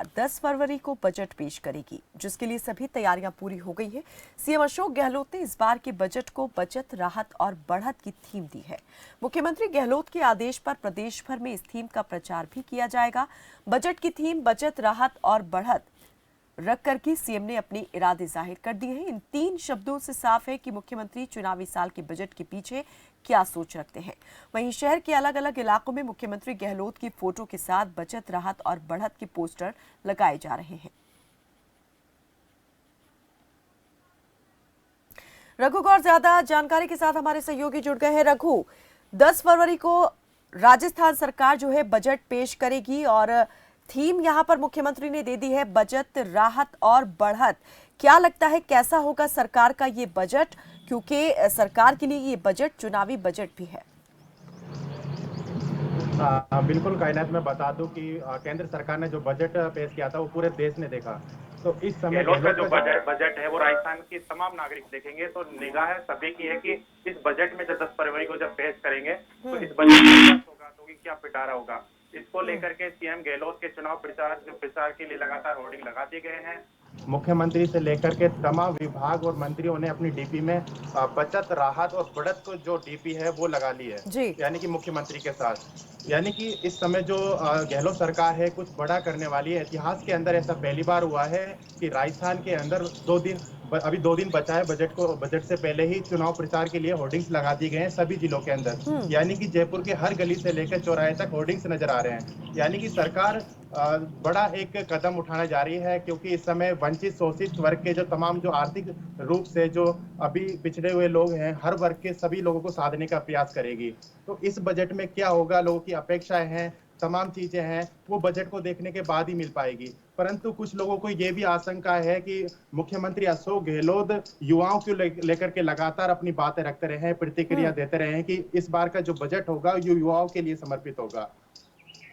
सरकार 10 फरवरी को बजट पेश करेगी, जिसके लिए सभी तैयारियां पूरी हो गई है। सीएम अशोक गहलोत ने इस बार के बजट को बचत, राहत और बढ़त की थीम दी है। मुख्यमंत्री गहलोत के आदेश पर प्रदेश भर में इस थीम का प्रचार भी किया जाएगा। बजट की थीम बचत, राहत और बढ़त रख करके सीएम ने अपने इरादे जाहिर कर दिए हैं। इन 3 शब्दों से साफ है कि मुख्यमंत्री चुनावी साल के बजट के पीछे क्या सोच रखते हैं। वहीं शहर के अलग अलग इलाकों में मुख्यमंत्री गहलोत की फोटो के साथ बचत, राहत और बढ़त के पोस्टर लगाए जा रहे हैं। रघु गौर ज्यादा जानकारी के साथ हमारे सहयोगी जुड़ गए हैं। रघु, 10 फरवरी को राजस्थान सरकार जो है बजट पेश करेगी और थीम यहां पर मुख्यमंत्री ने दे दी है बचत, राहत और बढ़त। क्या लगता है कैसा होगा सरकार का ये बजट, क्योंकि सरकार के लिए ये बजट चुनावी बजट भी है। बिल्कुल कायनात, मैं बता दूं कि केंद्र सरकार ने जो बजट पेश किया था वो पूरे देश ने देखा। तो इस समय गहलोत का जो बजट है वो राजस्थान के तमाम नागरिक देखेंगे तो निगाह सभी की है कि इस बजट में जब 10 फरवरी को जब पेश करेंगे तो इस बजट में क्या सौगात होगी, क्या पिटारा होगा। इसको लेकर के सीएम गहलोत के चुनाव प्रचार के लिए लगातार होर्डिंग लगा दिए गए हैं। मुख्यमंत्री से लेकर के तमाम विभाग और मंत्रियों ने अपनी डीपी में बचत, राहत और बढ़त को जो डीपी है वो लगा ली है, यानी कि मुख्यमंत्री के साथ। यानी कि इस समय जो गहलोत सरकार है कुछ बड़ा करने वाली है। इतिहास के अंदर ऐसा पहली बार हुआ है कि राजस्थान के अंदर 2 दिन बचा है बजट से पहले ही चुनाव प्रचार के लिए होर्डिंग्स लगा दिए गए हैं सभी जिलों के अंदर। यानी कि जयपुर के हर गली से लेकर चौराहे तक होर्डिंग्स नजर आ रहे हैं। यानी कि सरकार बड़ा एक कदम उठाने जा रही है, क्योंकि इस समय वंचित शोषित वर्ग के जो तमाम जो आर्थिक रूप से जो अभी पिछड़े हुए लोग हैं, हर वर्ग के सभी लोगों को साधने का प्रयास करेगी। तो इस बजट में क्या होगा, लोगों की अपेक्षाएं हैं, तमाम चीजें हैं, वो बजट को देखने के बाद ही मिल पाएगी। परंतु कुछ लोगों को ये भी आशंका है कि मुख्यमंत्री अशोक गहलोत युवाओं को लेकर के लगातार अपनी बातें रखते रहे हैं, प्रतिक्रिया देते रहे हैं कि इस बार का जो बजट होगा ये युवाओं के लिए समर्पित होगा।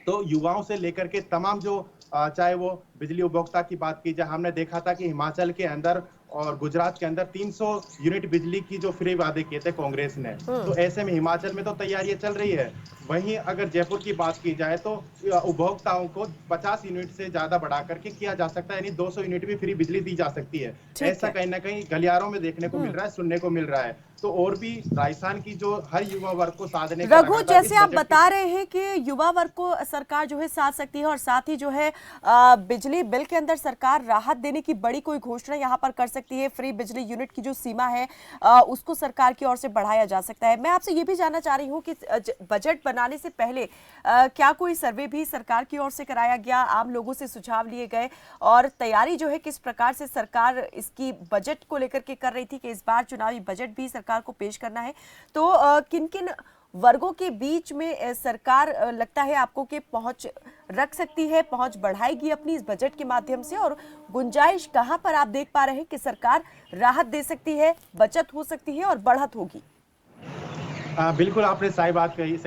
तो युवाओं से लेकर के तमाम जो चाहे वो बिजली उपभोक्ता की बात की जाए, हमने देखा था कि हिमाचल के अंदर और गुजरात के अंदर 300 यूनिट बिजली की जो फ्री वादे किए थे कांग्रेस ने। तो ऐसे में हिमाचल में तो तैयारियां चल रही है। वहीं अगर जयपुर की बात की जाए तो उपभोक्ताओं को 50 यूनिट से ज्यादा बढ़ा करके किया जा सकता है, यानी 200 यूनिट भी फ्री बिजली दी जा सकती है। ऐसा कहीं ना कहीं गलियारों में देखने को मिल रहा है, सुनने को मिल रहा है। तो और भी राजस्थान की जो हर युवा वर्ग को साधने का रघु, जैसे आप बता रहे हैं कि युवा वर्ग को सरकार जो है साथ सकती है और साथ ही जो है बिजली बिल के अंदर सरकार राहत देने की बड़ी कोई घोषणा यहाँ पर कर सकती है। फ्री बिजली यूनिट की जो सीमा है उसको सरकार की ओर से बढ़ाया जा सकता है। मैं आपसे ये भी जानना चाह रही हूँ कि बजट बनाने से पहले क्या कोई सर्वे भी सरकार की ओर से कराया गया, आम लोगों से सुझाव लिए गए और तैयारी जो है किस प्रकार से सरकार इसकी बजट को लेकर के कर रही थी कि इस बार चुनावी बजट भी सरकार को पेश करना है। तो किन किन वर्गों के बीच में सरकार लगता है आपको कि पहुंच रख सकती है, पहुंच बढ़ाएगी अपनी इस बजट के माध्यम से, और गुंजाइश कहां पर आप देख पा रहे हैं कि सरकार राहत दे सकती है, बचत हो सकती है और बढ़त होगी? बिल्कुल आपने सही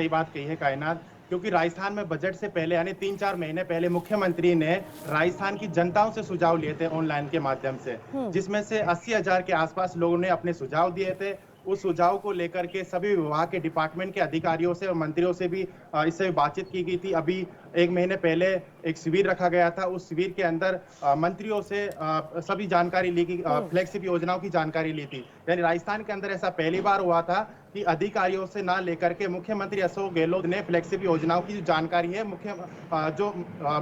बात कही है कायनात, क्योंकि राजस्थान में बजट से पहले यानी 3-4 महीने पहले मुख्यमंत्री ने राजस्थान की जनताओं से सुझाव लिए थे ऑनलाइन के माध्यम से, जिसमें से 80,000 के आसपास लोगों ने अपने सुझाव दिए थे। उस सुझाव को लेकर के सभी विभाग के डिपार्टमेंट के अधिकारियों से और मंत्रियों से भी इससे बातचीत की गई थी। अभी 1 महीने पहले एक शिविर रखा गया था, उस शिविर के अंदर मंत्रियों से सभी जानकारी ली गई, फ्लैगशिप योजनाओं की जानकारी ली थी। यानी राजस्थान के अंदर ऐसा पहली बार हुआ था कि अधिकारियों से ना लेकर के मुख्यमंत्री अशोक गहलोत ने फ्लैगशिप योजनाओं की जो जानकारी है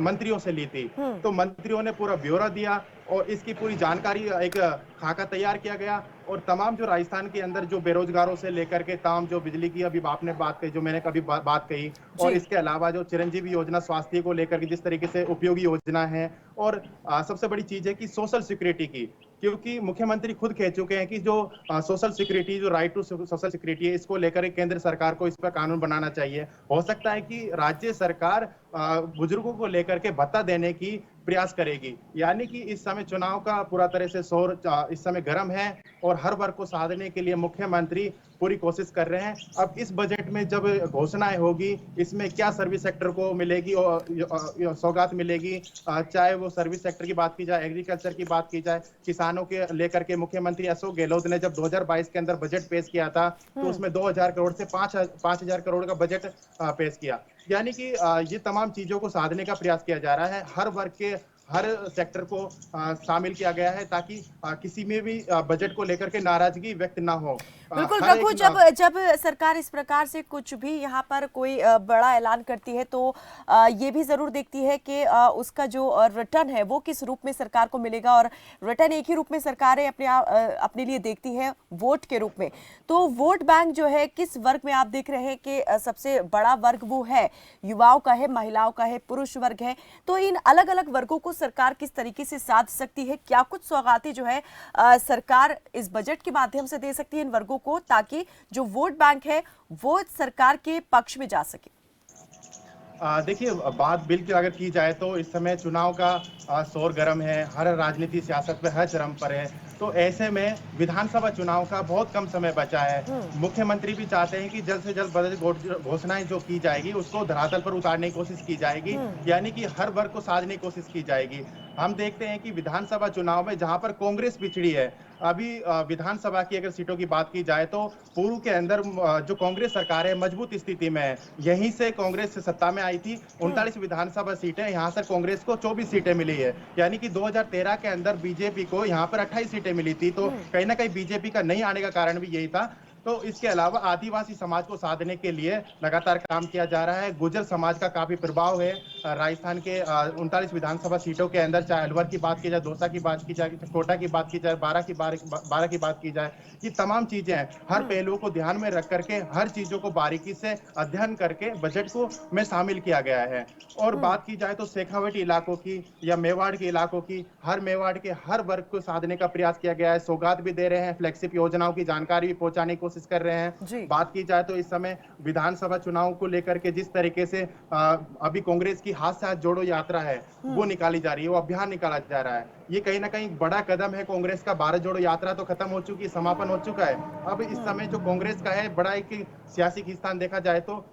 मंत्रियों से ली थी। तो मंत्रियों ने पूरा ब्यौरा दिया और इसकी पूरी जानकारी एक खाका तैयार किया गया। और तमाम जो राजस्थान के अंदर जो बेरोजगारों से लेकर के तमाम जो बिजली की अभी आपने बात कही, जो मैंने कभी बात कही, और इसके अलावा जो चिरंजीवी योजना स्वास्थ्य को लेकर के जिस तरीके से उपयोगी योजना है, और सबसे बड़ी चीज है कि सोशल सिक्योरिटी की, क्योंकि मुख्यमंत्री खुद कह चुके हैं कि जो सोशल सिक्योरिटी, जो राइट टू सोशल सिक्योरिटी है, इसको लेकर केंद्र सरकार को इस पर कानून बनाना चाहिए। हो सकता है कि राज्य सरकार बुजुर्गों को लेकर के भत्ता देने की प्रयास करेगी। यानी कि इस समय चुनाव का पूरा तरह से शोर इस समय गर्म है और हर वर्ग को साधने के लिए मुख्यमंत्री पूरी कोशिश कर रहे हैं। अब इस बजट में जब घोषणाएं होगी, इसमें क्या सर्विस सेक्टर को मिलेगी और सौगात मिलेगी, चाहे वो सर्विस सेक्टर की बात की जाए, एग्रीकल्चर की बात की जाए, किसानों के लेकर के मुख्यमंत्री अशोक गहलोत ने जब 2022 के अंदर बजट पेश किया था तो उसमें 2,000 करोड़ से 5,000 करोड़ का बजट पेश किया। यानी कि ये तमाम चीजों को साधने का प्रयास किया जा रहा है। हर वर्ग के हर सेक्टर को शामिल किया गया है, ताकि किसी में भी बजट को लेकर के नाराजगी व्यक्त ना हो। बिल्कुल हर रघु, एक जब जब सरकार इस प्रकार से कुछ भी यहाँ पर कोई बड़ा ऐलान करती है तो ये भी जरूर देखती है कि उसका जो रिटर्न है वो किस रूप में सरकार को मिलेगा, और रिटर्न एक ही रूप में सरकारें अपने लिए देखती है, वोट के रूप में। तो वोट बैंक जो है किस वर्ग में आप देख रहे हैं कि सबसे बड़ा वर्ग वो है, युवाओं का है, महिलाओं का है, पुरुष वर्ग है। तो इन अलग अलग वर्गों को सरकार किस तरीके से साध सकती है? क्या कुछ सौगातें जो है सरकार इस बजट के माध्यम से दे सकती है इन वर्गों को, ताकि जो वोट बैंक है वो सरकार के पक्ष में जा सके? देखिए, बात बिल की अगर की जाए तो इस समय चुनाव का शोर गर्म है, हर राजनीति सियासत में हर चरम पर है। तो ऐसे में विधानसभा चुनाव का बहुत कम समय बचा है। मुख्यमंत्री भी चाहते हैं कि जल्द से जल्द बजट घोषणाएं जो की जाएगी उसको धरातल पर उतारने की कोशिश की जाएगी, यानी कि हर वर्ग को साधने की कोशिश की जाएगी। हम देखते हैं कि विधानसभा चुनाव में जहां पर कांग्रेस पिछड़ी है, अभी विधानसभा की अगर सीटों की बात की जाए तो पूर्व के अंदर जो कांग्रेस सरकार है मजबूत स्थिति में है। यहीं से कांग्रेस सत्ता में आई थी। 39 विधानसभा सीटें, यहाँ से कांग्रेस को 24 सीटें मिली है, यानी कि 2013 के अंदर बीजेपी को यहाँ पर 28 सीटें मिली थी। तो कहीं ना कहीं बीजेपी का नहीं आने का कारण भी यही था। तो इसके अलावा आदिवासी समाज को साधने के लिए लगातार काम किया जा रहा है। गुर्जर समाज का काफी प्रभाव है राजस्थान के 39 विधानसभा सीटों के अंदर, चाहे अलवर की बात की जाए, दौसा की बात की जाए, कोटा की बात की जाए, बारह की बात की जाए, ये तमाम चीजें हैं। हर पहलुओं को ध्यान में रख करके हर चीजों को बारीकी से अध्ययन करके बजट को में शामिल किया गया है। और बात की जाए तो शेखावटी इलाकों की या मेवाड़ के इलाकों की, हर मेवाड़ के हर वर्ग को साधने का प्रयास किया गया है। सौगात भी दे रहे हैं, फ्लैगशिप योजनाओं की जानकारी भी पहुंचाने की कोशिश कर रहे हैं। बात की जाए तो इस समय विधानसभा चुनाव को लेकर के जिस तरीके से अभी कांग्रेस की हाथ से हाथ जोड़ो यात्रा है वो निकाली जा रही है, वो अभियान निकाला जा रहा है। ये कहीं ना कहीं बड़ा कदम है। कांग्रेस का भारत जोड़ो यात्रा तो खत्म हो चुकी है, समापन हो चुका है। अब इस समय जो कांग्रेस का है बड़ा एक सियासी खींचतान देखा जाए तो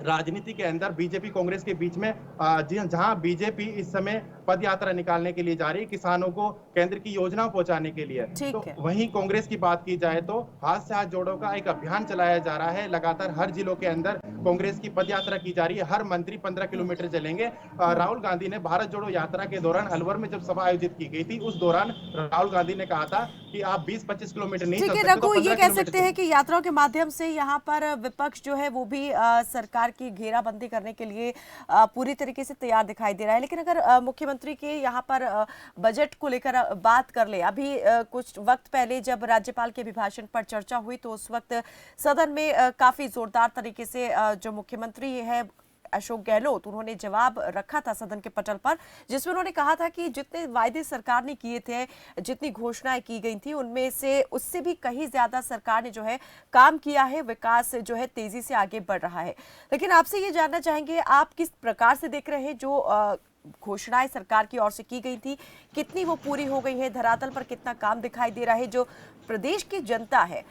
राजनीति के अंदर बीजेपी कांग्रेस के बीच में जहां बीजेपी इस समय पद यात्रा निकालने के लिए जा रही है, किसानों को केंद्र की योजनाओं पहुंचाने के लिए, तो वहीं कांग्रेस की बात की जाए तो हाथ से हाथ जोड़ो का एक अभियान चलाया जा रहा है। लगातार हर जिलों के अंदर कांग्रेस की पद यात्रा की जा रही है। हर मंत्री 15 किलोमीटर चलेंगे। राहुल गांधी ने भारत जोड़ो यात्रा के दौरान अलवर में जब सभा आयोजित की गई थी, उस दौरान राहुल गांधी ने कहा था कि आप 20-25 किलोमीटर नहीं चल सकते, रघु, ये कह सकते हैं कि यात्राओं के माध्यम से यहाँ पर विपक्ष जो है वो भी सरकार की घेराबंदी करने के लिए पूरी तरीके से तैयार दिखाई दे रहा है। लेकिन अगर मुख्यमंत्री के यहाँ पर बजट को लेकर बात कर ले, अभी कुछ वक्त पहले जब राज्यपाल के अभिभाषण पर चर्चा हुई तो उस वक्त सदन में काफी जोरदार तरीके से जो मुख्यमंत्री है अशोक गहलोत, उन्होंने जवाब रखा था सदन के पटल पर, जिसमें उन्होंने कहा था कि जितने वायदे सरकार ने किए थे, जितनी घोषणाएं की गई थी, उनमें से उससे भी कहीं ज्यादा सरकार ने जो है काम किया है, विकास जो है तेजी से आगे बढ़ रहा है। लेकिन आपसे ये जानना चाहेंगे, आप किस प्रकार से देख रहे हैं जो घोषणाएं सरकार की ओर से की गई थी, कितनी वो पूरी हो गई है, धरातल पर कितना काम दिखाई दे रहा है, जो प्रदेश की जनता है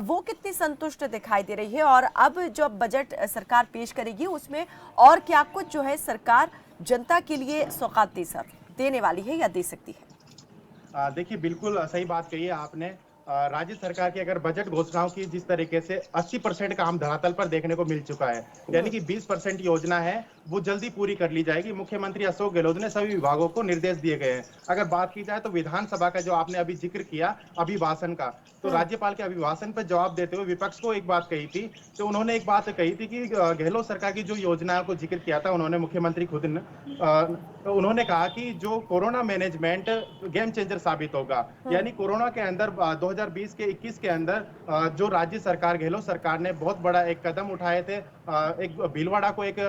वो कितनी संतुष्ट दिखाई दे रही है, और अब जो बजट सरकार पेश करेगी उसमें और क्या कुछ जो है सरकार जनता के लिए सौगात देने वाली है या दे सकती है? देखिए, बिल्कुल सही बात कही है आपने। राज्य सरकार की अगर बजट घोषणाओं की जिस तरीके से 80% काम धरातल पर देखने को मिल चुका है, यानी कि 20% योजना है वो जल्दी पूरी कर ली जाएगी। मुख्यमंत्री अशोक गहलोत ने सभी विभागों को निर्देश दिए गए हैं। अगर बात की जाए तो विधानसभा का जो आपने अभी जिक्र किया अभिभाषण का, तो राज्यपाल के अभिभाषण पर जवाब देते हुए विपक्ष को एक बात कही थी। तो उन्होंने एक बात कही थी कि गहलोत सरकार की जो योजनाओं को जिक्र किया था उन्होंने, मुख्यमंत्री खुद ने, तो उन्होंने कहा कि जो कोरोना मैनेजमेंट गेम चेंजर साबित होगा। यानी कोरोना के अंदर 2020 के 21 के अंदर जो राज्य सरकार, गहलोत सरकार ने बहुत बड़ा एक कदम उठाए थे। एक भीलवाड़ा को एक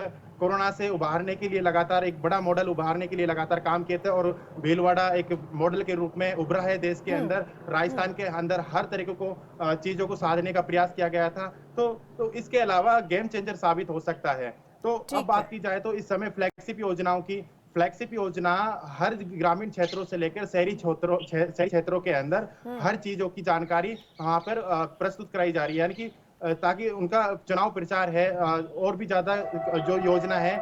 कोरोना से उबारने के लिए लगातार एक बड़ा मॉडल उभारने के लिए लगातार काम किए थे, और भीलवाड़ा एक मॉडल के रूप में उभरा है देश के अंदर। राजस्थान के अंदर हर तरीके को चीजों को साधने का प्रयास किया गया था। तो इसके अलावा गेम चेंजर साबित हो सकता है। तो अब बात की जाए तो इस समय फ्लैगशिप योजनाओं की, फ्लैगशिप योजना हर ग्रामीण क्षेत्रों से लेकर शहरी क्षेत्रों के अंदर हर चीजों की जानकारी वहां पर प्रस्तुत कराई जा रही है, यानी कि ताकि उनका चुनाव प्रचार है और भी ज्यादा जो योजना है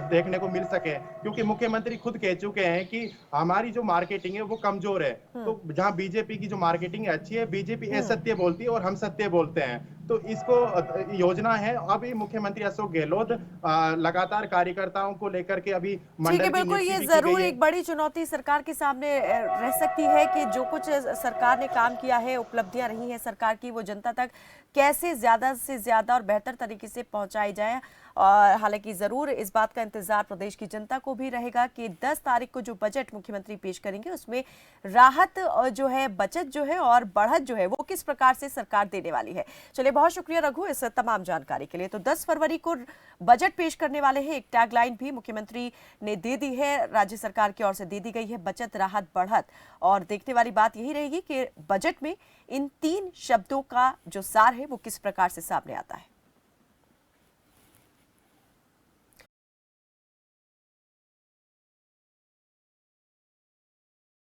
देखने को मिल सके। क्योंकि मुख्यमंत्री खुद कह चुके हैं कि हमारी जो मार्केटिंग है वो कमजोर है। तो जहां बीजेपी की जो मार्केटिंग है अच्छी है, बीजेपी असत्य बोलती है और हम सत्य बोलते हैं। तो इसको योजना है। अभी मुख्यमंत्री अशोक गहलोत लगातार कार्यकर्ताओं को लेकर के अभी ठीक है, मंडल की बिल्कुल नियुक्ति ये भी की जरूर गई है। एक बड़ी चुनौती सरकार के सामने रह सकती है कि जो कुछ सरकार ने काम किया है, उपलब्धियां रही हैं सरकार की, वो जनता तक कैसे ज्यादा से ज्यादा और बेहतर तरीके से पहुंचाई जाए। और हालांकि जरूर इस बात का इंतजार प्रदेश की जनता को भी रहेगा कि 10 तारीख को जो बजट मुख्यमंत्री पेश करेंगे उसमें राहत जो है, बचत जो है और बढ़त जो है वो किस प्रकार से सरकार देने वाली है। चलिए, बहुत शुक्रिया रघु इस तमाम जानकारी के लिए। तो 10 फरवरी को बजट पेश करने वाले हैं। एक टैगलाइन भी मुख्यमंत्री ने दे दी है, राज्य सरकार की ओर से दे दी गई है, बचत राहत बढ़त। और देखने वाली बात यही रहेगी कि बजट में इन 3 शब्दों का जो सार है वो किस प्रकार से सामने आता है।